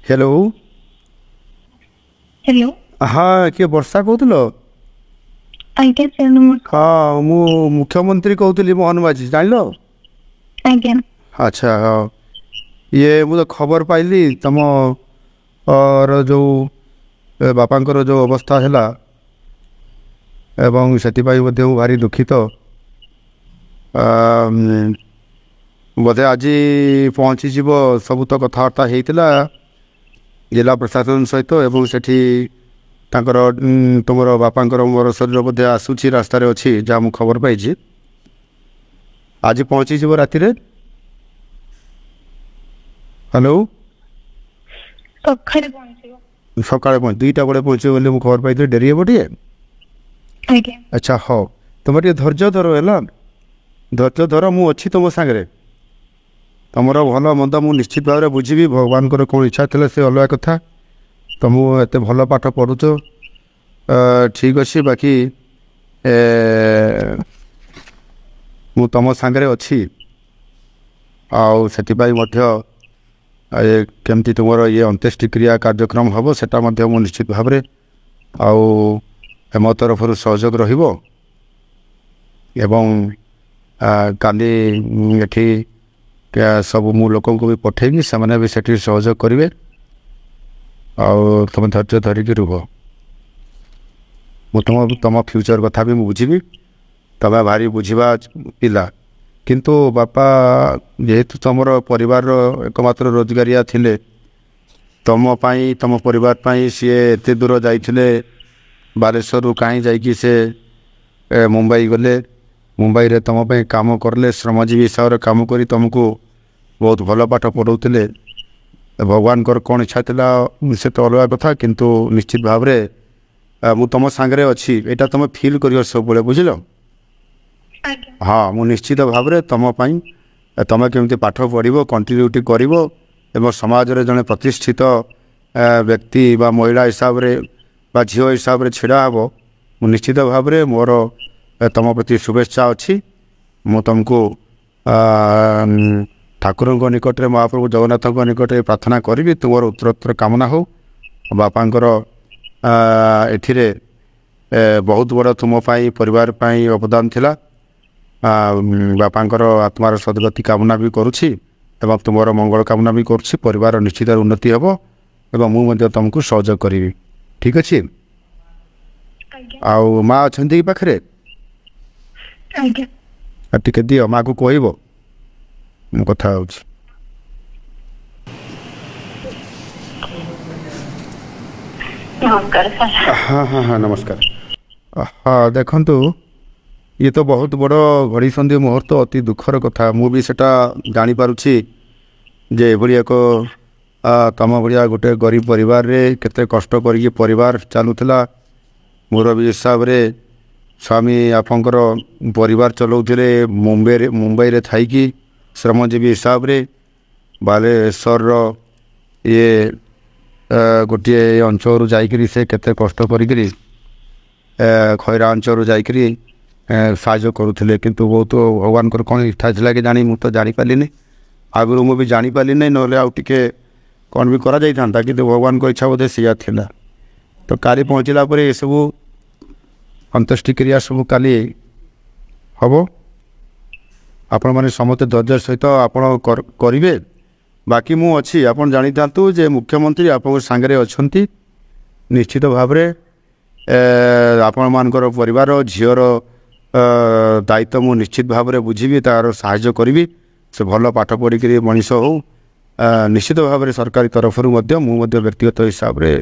Hello hello हाँ किए वर्षा कहूल आज्ञा सर नमस्कार। हाँ मु मुख्यमंत्री कहूली मोहन माझी जान आज्ञा अच्छा हाँ ये मुझे खबर पाइली तुम और जो बापांकर जो अवस्था है एवं से भारी दुखित बोधे आज पहुँची सब तो कथबार्ता होता जिला प्रशासन सहित एवं सेठी तांकर तुम बापांकर मोर शरीर बोधे आसूची रास्तार अच्छी जहाँ मुझे खबर पाई आज पहुँची राति हेलो सकाଳେ पहुँच 2टा बड़े पहुँचे बोले मुझे खबर पाई डेरी हे टे अच्छा हाँ तुम टे धैर्य धर है धैर्य धर मु अच्छी तुम सागर तुम भल मंद मु निश्चित भाव में बुझी भगवान कौन इच्छा थी से अलग कथा तुम एत भल पाठ पढ़ुच ठीक अच्छे बाकी मु तुम सागर अच्छी केमती तुम ये अंत्येष्टिक्रिया कार्यक्रम हम सेटा मु निश्चित भाव में मो तरफ सहयोग रही सब मु लोक भी पठेबी से भी सेठी सहयोग करेंगे तुम धैर्य धरिक रुह तुम फ्यूचर कथा भी बुझी तुम भारी बुझा पिला किंतु बापा जेहेतु तुम परिवार एकमात्र रोजगारिया थिले तुम पाई तुम परिवार पाई सी एत दूर जाइए बालेश्वर कहीं जाकि से मुंबई गले मुंबई रे तुम पे काम करले श्रमजीवी हिसाब से काम करी तुमको बहुत भल पाठ पढ़ाते भगवान कौन इच्छा था से तो अलग कथा किंतु निश्चित भाव में मु तुम सांगे अच्छी यहाँ तुम फिल कर सब बड़े बुझल हाँ मु निश्चित भाव में तुम तुम केमती पाठ पढ़ो कंटिन्यूटी कर समाज रे जड़े प्रतिष्ठित व्यक्ति बा महिला हिसाब से बा झील हिसाब से छिड़ा हे मु निश्चित भाव में मोर तुम प्रति शुभेच्छा अच्छी मु तुमको ठाकुर निकट में महाप्रभु जगन्नाथ निकट में प्रार्थना करी तुम उत्तरोत्तर कामना हो बापांकर एथिरे बहुत बड़ तुम परिवार अवदान थिला बापांकर आत्मार सद्गति कामना भी करुछि एवं तुमर मंगल कामना भी करुछि परिवार निश्चित उन्नति हेबो एवं मु तुमको सहयोग करी ठीक अच्छे आउ माँ अच्छा कि पाखे टे दियो माँ को कह कथा हाँ हाँ हाँ नमस्कार हाँ देखु ये तो बहुत बड़ घड़ी संधि मुहूर्त अति दुखर कथा मु भी सेटा जानी पारुछि जे एभली एक तम भाया गोटे गरीब परिवार रे केते कष्ट करिके परिवार चलुला मोर भी हिसाब रे स्वामी आपंकर परिवार चलाउथिले मुंबई रे थाइकी श्रमजीवी हिसाब रे बालेश्वर ये गोटे अंचल जाइकरी से केते कष्ट करिकरी खैरा अंचल जाइकरी साहाय्य करुले किंतु बहुत भगवान कौन इच्छा थी कि जानी मुझे जानी पारिनी आगुरी मुझे जानी पारि ना ना आउ टे कौन भी करा जाई था कि भगवान को इच्छा बोधे सिया थिला तो काली पहुँचला पर ये सब अंत्येष्टिक्रिया सब काली हम आपण मैंने समस्त धैर्य सहित आपण करेंगे बाकी मु अच्छी आप जानी था जे मुख्यमंत्री आप सांगे अच्छा निश्चित भाव में आपण मानकर परिवार झीर दायित्व मु निश्चित भाव में बुझी तार साहाय्य करी से भल पाठ पढ़िक मनीष हो निश्चित भाव में सरकारी तरफ व्यक्तिगत हिसाब से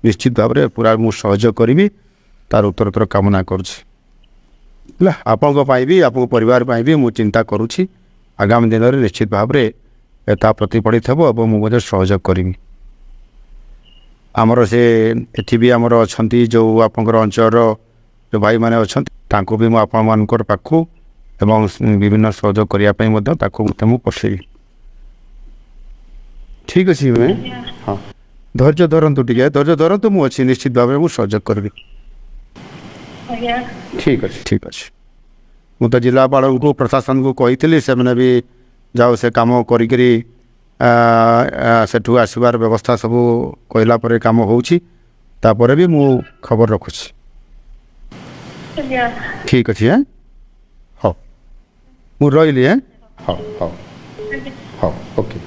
निश्चित भाव में पूरा मु सहयोग करी तार उत्तरोत्तर कामना करुँच आपण भी आप परिवार भी मु चिंता करुँची आगामी दिन में निश्चित भाव में ता प्रतिफलित हे और मुझे सहयोग करी आमर से एठी भी आमर अच्छा जो आपंकर अंचल जो भाई मैंने अच्छा तांको भी मुझे पाखु एवं विभिन्न सहयोग करने पठेबी ठीक अच्छे मैं हाँ धैर्य धरतु टे धैर्य धरतु मुझे निश्चित भाव में सहयोग करी ठीक अच्छे ठीक अच्छे। ମୁଁ ତ ଜିଲ୍ଲାପାଳଙ୍କୁ ପ୍ରଶାସନକୁ କହିଥିଲି ସେମାନେ ବି ଯାଉ ସେ କାମ କରିକିରି ସେଠୁ ଆସିବାର ବ୍ୟବସ୍ଥା ସବୁ କହିଲା ପରେ କାମ ହେଉଛି ତାପରେ ବି ମୁଁ ଖବର ରଖୁଛି ଆଜ୍ଞା ଠିକ୍ ଅଛି ହଉ ମୁଁ ରହିଲି ହଉ ହଉ ଆଜ୍ଞା ହଉ ଓକେ